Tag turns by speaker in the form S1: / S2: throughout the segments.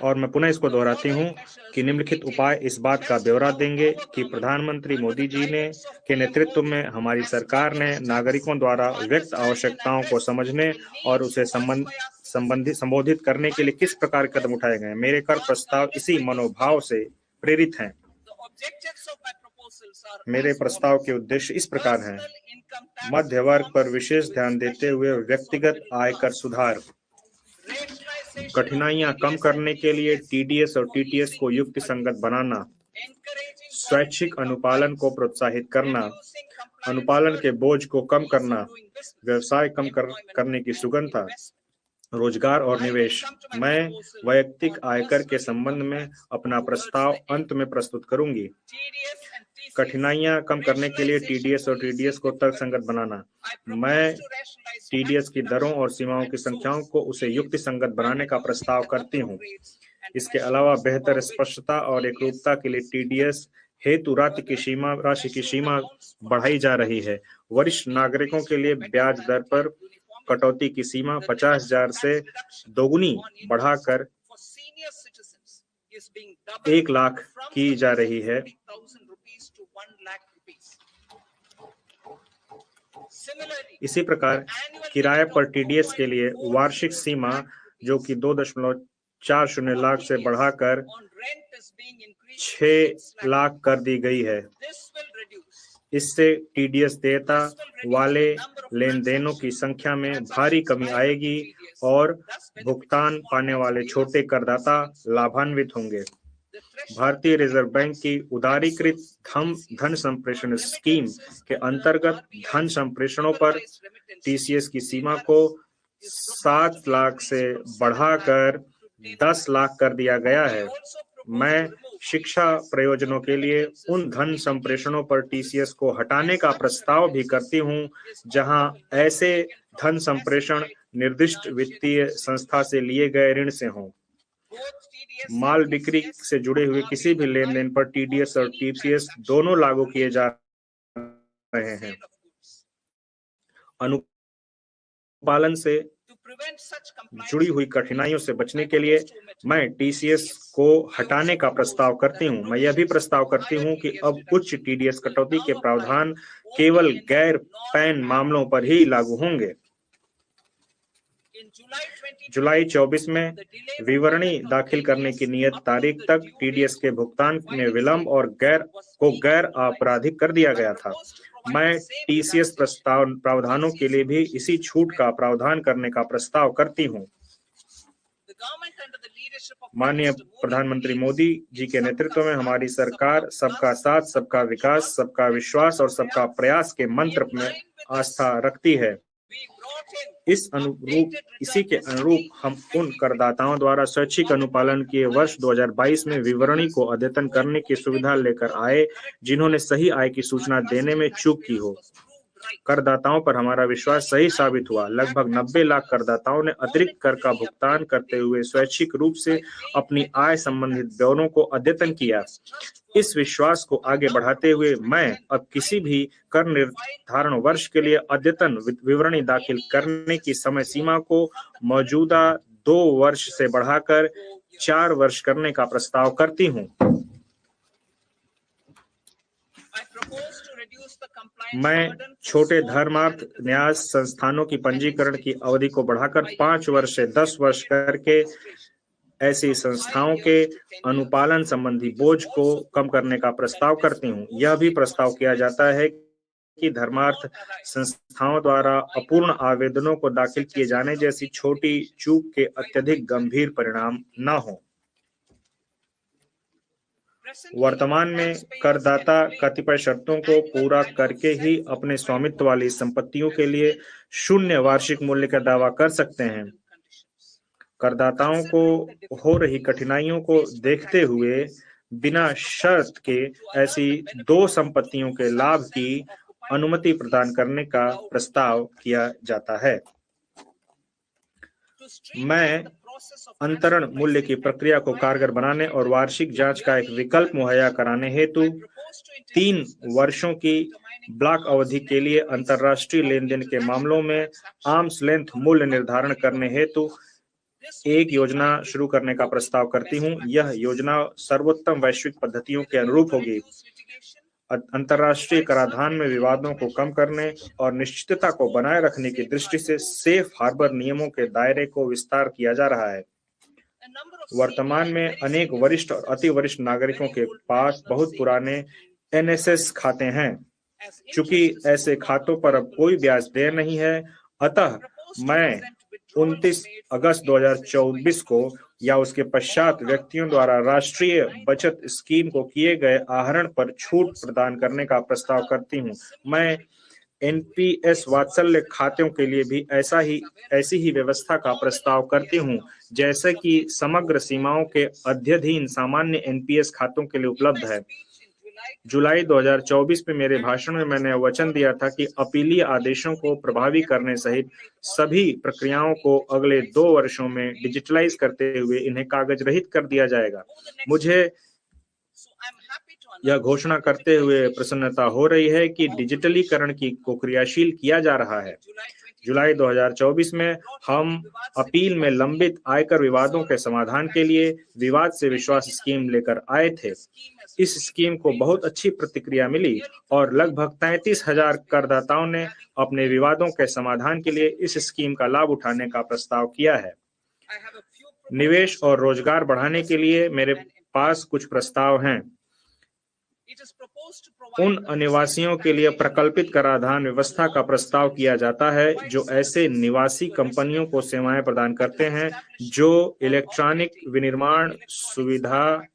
S1: और मैं पुनः इसको दोहराती हूँ कि निम्नलिखित उपाय इस बात का ब्यौरा देंगे कि प्रधानमंत्री मोदी जी ने के नेतृत्व में हमारी सरकार ने नागरिकों द्वारा व्यक्त आवश्यकताओं को समझने और उसे संबोधित करने के लिए किस प्रकार के कदम उठाए गए। मेरे कर प्रस्ताव इसी मनोभाव से प्रेरित हैं। मेरे प्रस्ताव के उद्देश्य इस प्रकार हैं: मध्य वर्ग पर विशेष ध्यान देते हुए व्यक्तिगत आयकर सुधार, कठिनाइयां कम करने के लिए टीडीएस और टीटीएस को युक्तिसंगत बनाना, स्वैच्छिक अनुपालन को प्रोत्साहित करना, अनुपालन के बोझ को कम करना, व्यवसाय कम करने की सुगमता, रोजगार और निवेश। मैं वैयक्तिक आयकर के संबंध में अपना प्रस्ताव अंत में प्रस्तुत करूंगी। कठिनाइयां कम करने के लिए टीडीएस और टीडीएस को तर्कसंगत बनाना। मैं टीडीएस की दरों और सीमाओं की संख्याओं को उसे युक्तिसंगत बनाने का प्रस्ताव करती हूँ। इसके अलावा बेहतर स्पष्टता और एकरूपता के लिए टीडीएस हेतु राशि की सीमा बढ़ाई जा रही है। वरिष्ठ नागरिकों के लिए ब्याज दर पर कटौती की सीमा 50,000 से दोगुनी बढ़ाकर 1 लाख की जा रही है। इसी प्रकार किराए पर टीडीएस के लिए वार्षिक सीमा जो कि 2.40 लाख से बढ़ाकर 6 लाख कर दी गई है। इससे टीडीएस देयता वाले लेन देनों की संख्या में भारी कमी आएगी और भुगतान पाने वाले छोटे करदाता लाभान्वित होंगे। भारतीय रिजर्व बैंक की उदारीकृत धन संप्रेषण स्कीम के अंतर्गत धन संप्रेषणों पर टीसीएस की सीमा को 7 लाख से बढ़ाकर 10 लाख कर दिया गया है। मैं शिक्षा प्रयोजनों के लिए उन धन संप्रेषणों पर टीसीएस को हटाने का प्रस्ताव भी करती हूं जहां ऐसे धन संप्रेषण निर्दिष्ट वित्तीय संस्था से लिए गए ऋण से हों। माल बिक्री से जुड़े हुए किसी भी लेन देन पर टीडीएस और टीसीएस दोनों लागू किए जा रहे हैं। अनुपालन से जुड़ी हुई कठिनाइयों से बचने के लिए मैं टीसीएस को हटाने का प्रस्ताव करती हूं। मैं यह भी प्रस्ताव करती हूं कि अब उच्च टीडीएस कटौती के प्रावधान केवल गैर पैन मामलों पर ही लागू होंगे। जुलाई 24 में विवरणी दाखिल करने की नियत तारीख तक टीडीएस के भुगतान में विलंब और गैर आपराधिक कर दिया गया था। मैं टीसीएस प्रावधानों के लिए भी इसी छूट का प्रावधान करने का प्रस्ताव करती हूं। माननीय प्रधानमंत्री मोदी जी के नेतृत्व में हमारी सरकार सबका साथ, सबका विकास, सबका विश्वास और सबका प्रयास के मंत्र में आस्था रखती है। इसी के अनुरूप हम उन करदाताओं द्वारा स्वैच्छिक अनुपालन किए वर्ष 2022 में विवरणी को अद्यतन करने की सुविधा लेकर आए जिन्होंने सही आय की सूचना देने में चूक की हो। करदाताओं पर हमारा विश्वास सही साबित हुआ। लगभग 90 लाख करदाताओं ने अतिरिक्त कर का भुगतान करते हुए स्वैच्छिक रूप से अपनी आय संबंधित ब्यौरों को अद्यतन किया। इस विश्वास को आगे बढ़ाते हुए मैं अब किसी भी कर निर्धारण वर्ष के लिए अद्यतन विवरणी दाखिल करने की समय सीमा को मौजूदा 2 वर्ष से बढ़ाकर 4 वर्ष करने का प्रस्ताव करती हूं। मैं छोटे धर्मार्थ न्यास संस्थानों की पंजीकरण की अवधि को बढ़ाकर 5 वर्ष से 10 वर्ष करके ऐसी संस्थाओं के अनुपालन संबंधी बोझ को कम करने का प्रस्ताव करती हूं। यह भी प्रस्ताव किया जाता है कि धर्मार्थ संस्थाओं द्वारा अपूर्ण आवेदनों को दाखिल किए जाने जैसी छोटी चूक के अत्यधिक गंभीर परिणाम न हो। वर्तमान में करदाता कतिपय शर्तों को पूरा करके ही अपने स्वामित्व वाली संपत्तियों के लिए 0 वार्षिक मूल्य का दावा कर सकते हैं। करदाताओं को हो रही कठिनाइयों को देखते हुए बिना शर्त के ऐसी 2 संपत्तियों के लाभ की अनुमति प्रदान करने का प्रस्ताव किया जाता है। मैं अंतरण मूल्य की प्रक्रिया को कारगर बनाने और वार्षिक जांच का एक विकल्प मुहैया कराने हेतु 3 वर्षों की ब्लॉक अवधि के लिए अंतर्राष्ट्रीय लेन देन के मामलों में आर्म्स लेंथ मूल्य निर्धारण करने हेतु एक योजना शुरू करने का प्रस्ताव करती हूँ। यह योजना सर्वोत्तम वैश्विक पद्धतियों के अनुरूप होगी। अंतर्राष्ट्रीय कराधान में विवादों को कम करने और निश्चितता को बनाए रखने की दृष्टि से सेफ हार्बर नियमों के दायरे को विस्तार किया जा रहा है। वर्तमान में अनेक वरिष्ठ और अति वरिष्ठ नागरिकों के पास बहुत पुराने एनएसएस खाते हैं। चूंकि ऐसे खातों पर अब कोई ब्याज दर नहीं है, अतः मैं 29 अगस्त 2024 को या उसके पश्चात व्यक्तियों द्वारा राष्ट्रीय बचत स्कीम को किए गए आहरण पर छूट प्रदान करने का प्रस्ताव करती हूँ। मैं एनपीएस वात्सल्य खातों के लिए भी ऐसी ही व्यवस्था का प्रस्ताव करती हूँ, जैसे कि समग्र सीमाओं के अध्ययन सामान्य एनपीएस खातों के लिए उपलब्ध है। जुलाई 2024 में मेरे भाषण में मैंने वचन दिया था कि अपीलीय आदेशों को प्रभावी करने सहित सभी प्रक्रियाओं को अगले 2 वर्षों में डिजिटलाइज करते हुए इन्हें कागज रहित कर दिया जाएगा। मुझे यह घोषणा करते हुए प्रसन्नता हो रही है कि डिजिटलीकरण को क्रियाशील किया जा रहा है। जुलाई 2024 में हम अपील में लंबित आयकर विवादों के समाधान के लिए विवाद से विश्वास स्कीम लेकर आए थे। इस स्कीम को बहुत अच्छी प्रतिक्रिया मिली और लगभग 33,000 करदाताओं ने अपने विवादों के समाधान के लिए इस स्कीम का लाभ उठाने का प्रस्ताव किया है। निवेश और रोजगार बढ़ाने के लिए मेरे पास कुछ प्रस्ताव हैं। उन अनिवासियों के लिए प्रकल्पित कराधान व्यवस्था का प्रस्ताव किया जाता है जो ऐसे निवासी कंपनियों को सेवाएं प्रदान करते हैं जो इलेक्ट्रॉनिक विनिर्माण सुविधा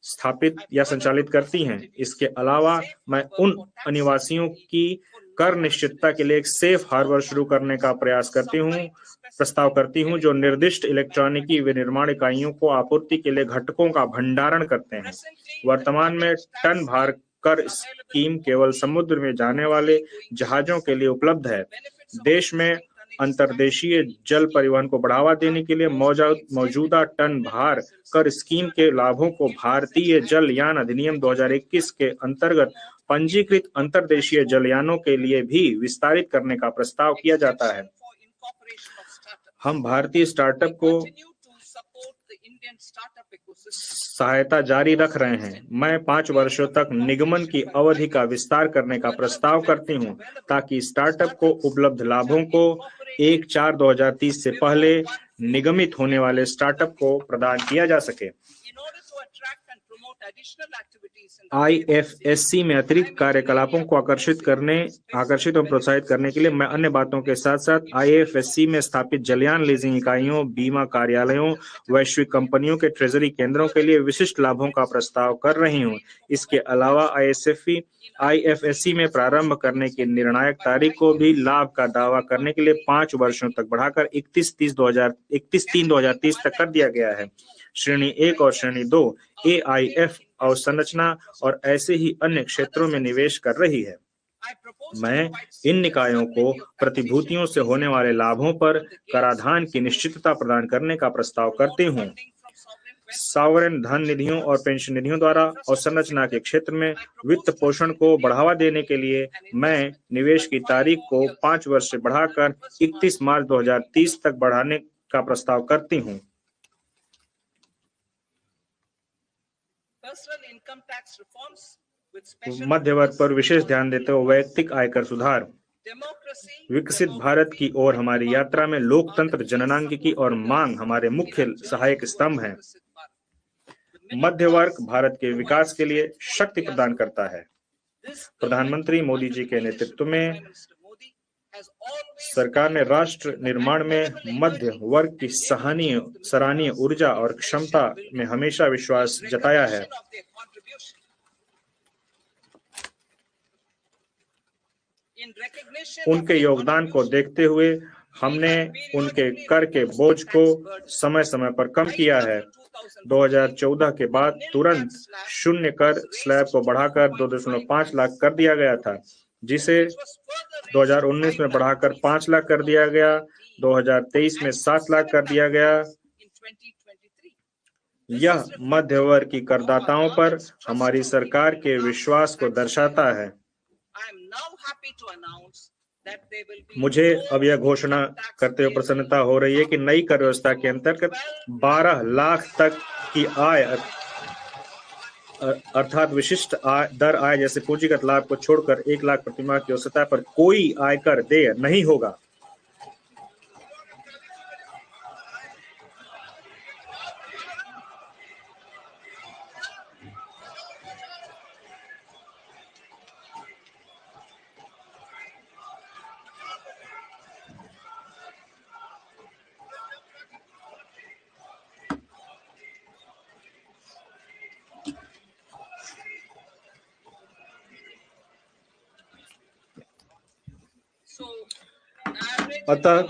S1: स्थापित या संचालित करती हैं। इसके अलावा मैं उन अनिवासियों की कर निश्चितता के लिए एक सेफ हार्बर शुरू करने का प्रस्ताव करती हूं जो निर्दिष्ट इलेक्ट्रॉनिकी विनिर्माण इकाइयों को आपूर्ति के लिए घटकों का भंडारण करते हैं। वर्तमान में टन भार कर स्कीम केवल समुद्र में जाने वाले जहाजों के लिए उपलब्ध है। देश में अंतर्देशीय जल परिवहन को बढ़ावा देने के लिए मौजूदा टन भार कर स्कीम के लाभों को भारतीय जलयान अधिनियम 2021 के अंतर्गत पंजीकृत अंतर्देशीय जलयानों के लिए भी विस्तारित करने का प्रस्ताव किया जाता है। हम भारतीय स्टार्टअप को सहायता जारी रख रहे हैं। मैं 5 वर्षों तक निगमन की अवधि का विस्तार करने का प्रस्ताव करती हूं ताकि स्टार्टअप को उपलब्ध लाभों को 1/4/2030 से पहले निगमित होने वाले स्टार्टअप को प्रदान किया जा सके। आईएफएससी में अतिरिक्त कार्यकलापों को आकर्षित और प्रोत्साहित करने के लिए मैं अन्य बातों के साथ साथ आईएफएससी में स्थापित जलयान लीजिंग इकाइयों, बीमा कार्यालयों, वैश्विक कंपनियों के ट्रेजरी केंद्रों के लिए विशिष्ट लाभों का प्रस्ताव कर रही हूं। इसके अलावा आईएफएससी में प्रारंभ करने की निर्णायक तारीख को भी लाभ का दावा करने के लिए 5 वर्षों तक बढ़ाकर 31/3/2030 तक कर दिया गया है। श्रेणी 1 और श्रेणी 2 एआईएफ अवसंरचना और ऐसे ही अन्य क्षेत्रों में निवेश कर रही है। मैं इन निकायों को प्रतिभूतियों से होने वाले लाभों पर कराधान की निश्चितता प्रदान करने का प्रस्ताव करती हूँ। सॉवरेन धन निधियों और पेंशन निधियों द्वारा अवसंरचना के क्षेत्र में वित्त पोषण को बढ़ावा देने के लिए मैं निवेश की तारीख को 5 वर्ष से बढ़ाकर 31 मार्च 2030 तक बढ़ाने का प्रस्ताव करती हूँ। मध्य वर्ग पर विशेष ध्यान देते हुए वैयक्तिक आयकर सुधार। विकसित भारत की ओर हमारी यात्रा में लोकतंत्र, जननांगिकी और मांग हमारे मुख्य सहायक स्तंभ हैं। मध्य वर्ग भारत के विकास के लिए शक्ति प्रदान करता है। प्रधानमंत्री मोदी जी के नेतृत्व में सरकार ने राष्ट्र निर्माण में मध्य वर्ग की सराहनीय ऊर्जा और क्षमता में हमेशा विश्वास जताया है। उनके योगदान को देखते हुए हमने उनके कर के बोझ को समय समय पर कम किया है। 2014 के बाद तुरंत शून्य कर स्लैब को बढ़ाकर 2.5 लाख कर दिया गया था, जिसे 2019 में बढ़ाकर 5 लाख कर दिया गया, 2023 में 7 लाख कर दिया गया। यह मध्य वर्ग की करदाताओं पर हमारी सरकार के विश्वास को दर्शाता है। मुझे अब यह घोषणा करते हुए प्रसन्नता हो रही है कि नई कर व्यवस्था के अंतर्गत 12 लाख तक की आय अर्थात विशिष्ट दर आय जैसे पूंजीगत लाभ को छोड़कर 1 लाख प्रतिमाह की औसत आय पर कोई आयकर देय नहीं होगा। अतः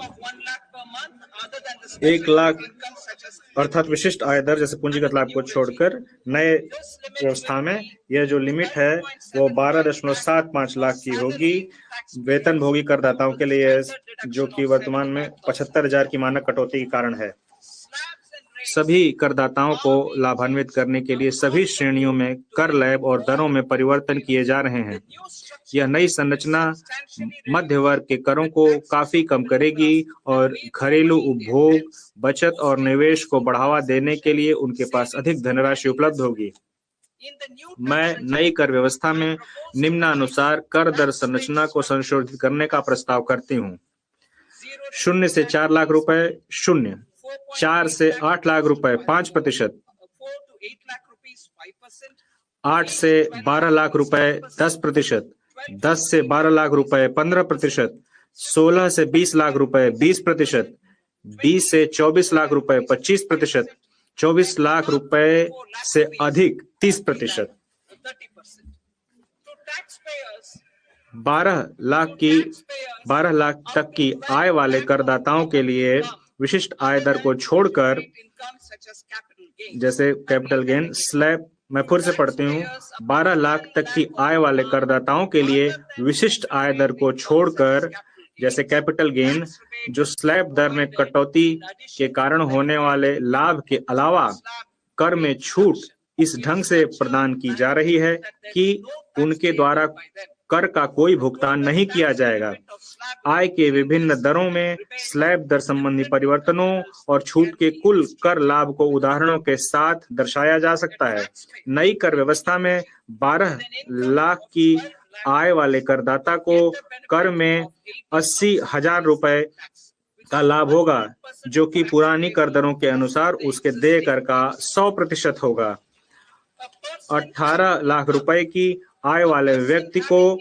S1: 1 लाख अर्थात विशिष्ट आय दर जैसे पूंजीगत लाभ को छोड़कर नए व्यवस्था में यह जो लिमिट है वो 12.75 लाख की होगी वेतन भोगी करदाताओं के लिए, जो कि वर्तमान में 75,000 की मानक कटौती के कारण है। सभी करदाताओं को लाभान्वित करने के लिए सभी श्रेणियों में कर लैब और दरों में परिवर्तन किए जा रहे हैं। यह नई संरचना मध्य वर्ग के करों को काफी कम करेगी और घरेलू उपभोग, बचत और निवेश को बढ़ावा देने के लिए उनके पास अधिक धनराशि उपलब्ध होगी। मैं नई कर व्यवस्था में निम्नानुसार कर दर संरचना को संशोधित करने का प्रस्ताव करती हूँ। 0 से 4 लाख रुपए 0, 4 से 8 लाख रुपए 5%, 8 से 12 लाख रुपए 10%, 10 से 12 लाख रुपए 15%, 16 से 20 लाख रुपए 20%, 20 से 24 लाख रुपए 25%, 24 लाख रुपए से अधिक 30%। 12 लाख तक की आय वाले करदाताओं के लिए विशिष्ट आय दर को छोड़कर जैसे कैपिटल गेन स्लैब, मैं फिर से पढ़ती हूँ, 12 लाख तक की आय वाले करदाताओं के लिए विशिष्ट आय दर को छोड़कर जैसे कैपिटल गेन, जो स्लैब दर में कटौती के कारण होने वाले लाभ के अलावा कर में छूट इस ढंग से प्रदान की जा रही है कि उनके द्वारा कर का कोई भुगतान नहीं किया जाएगा। आय के विभिन्न दरों में स्लैब दर संबंधी परिवर्तनों और छूट के कुल कर लाभ को उदाहरणों के साथ दर्शाया जा सकता है। नई कर व्यवस्था में 12 लाख की आय वाले करदाता को कर में 80,000 रुपए का लाभ होगा, जो कि पुरानी कर दरों के अनुसार उसके देय कर का 100% होगा। 18 लाख रुपए की आय वाले व्यक्ति को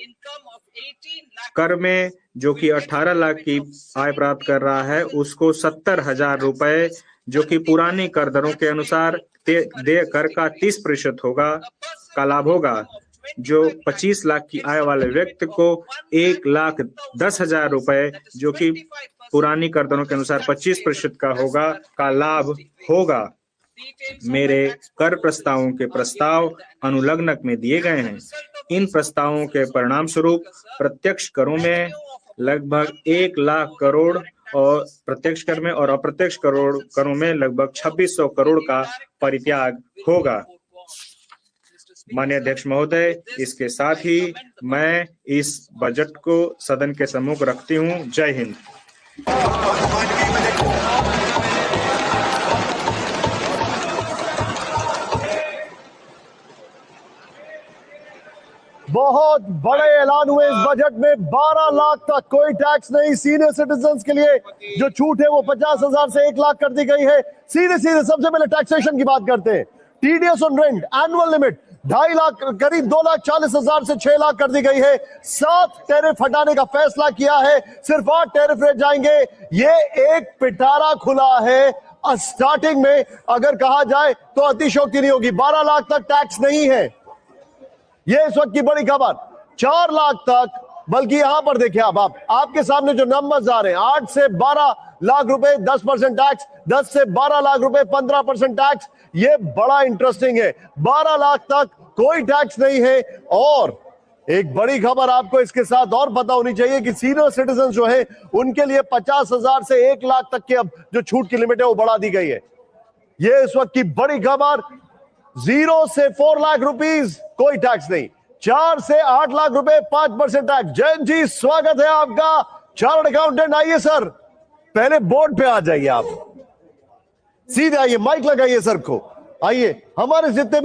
S1: कर में, जो कि 18 लाख की आय प्राप्त कर रहा है, उसको 70,000 रुपए, जो कि पुरानी कर दरों के अनुसार देय कर का 30% होगा, का लाभ होगा। जो 25 लाख की आय वाले व्यक्ति को 1,10,000 रुपए, जो कि पुरानी कर दरों के अनुसार 25% का होगा, का लाभ होगा। मेरे कर प्रस्तावों के प्रस्ताव अनुलग्नक में दिए गए हैं। इन प्रस्तावों के परिणाम स्वरूप प्रत्यक्ष करों में लगभग 1 लाख करोड़ और प्रत्यक्ष कर में और अप्रत्यक्ष करों में लगभग 2600 करोड़ का परित्याग होगा। माननीय अध्यक्ष महोदय, इसके साथ ही मैं इस बजट को सदन के सम्मुख रखती हूँ। जय हिंद।
S2: बहुत बड़े ऐलान हुए इस बजट में। 12 लाख तक कोई टैक्स नहीं। सीनियर सिटीजन्स के लिए जो छूट है वो 50,000 से 1 लाख कर दी गई है। सीधे सबसे पहले टैक्सेशन की बात करते हैं। TDS on rent annual limit 2.5 lakh, करीब 2,40,000 से 6 लाख कर दी गई है। 7 टैरिफ हटाने का फैसला किया है, सिर्फ 8 टैरिफ रह जाएंगे। ये एक पिटारा खुला है। स्टार्टिंग में अगर कहा जाए तो अतिशयोक्ति नहीं होगी। 12 लाख तक टैक्स नहीं है, ये इस वक्त की बड़ी खबर। 4 लाख तक, बल्कि यहां पर देखिए आप आपके सामने जो नंबर्स आ रहे हैं, 8 से 12 लाख रुपए 10% टैक्स, 10 से 12 लाख रुपए 15% टैक्स। ये बड़ा इंटरेस्टिंग है। 12 लाख तक कोई टैक्स नहीं है। और एक बड़ी खबर आपको इसके साथ और पता होनी चाहिए कि सीनियर सिटीजन जो है उनके लिए 50,000 से 1 लाख तक की अब जो छूट की लिमिट है वो बढ़ा दी गई है। ये इस वक्त की बड़ी खबर। 0 से 4 लाख रुपीस कोई टैक्स नहीं, 4 से 8 लाख रुपए 5% टैक्स। जैन जी स्वागत है आपका, चार्टर्ड अकाउंटेंट। आइए सर, पहले बोर्ड पे आ जाइए, आप सीधे आइए, माइक लगाइए सर को। आइए, हमारे जितने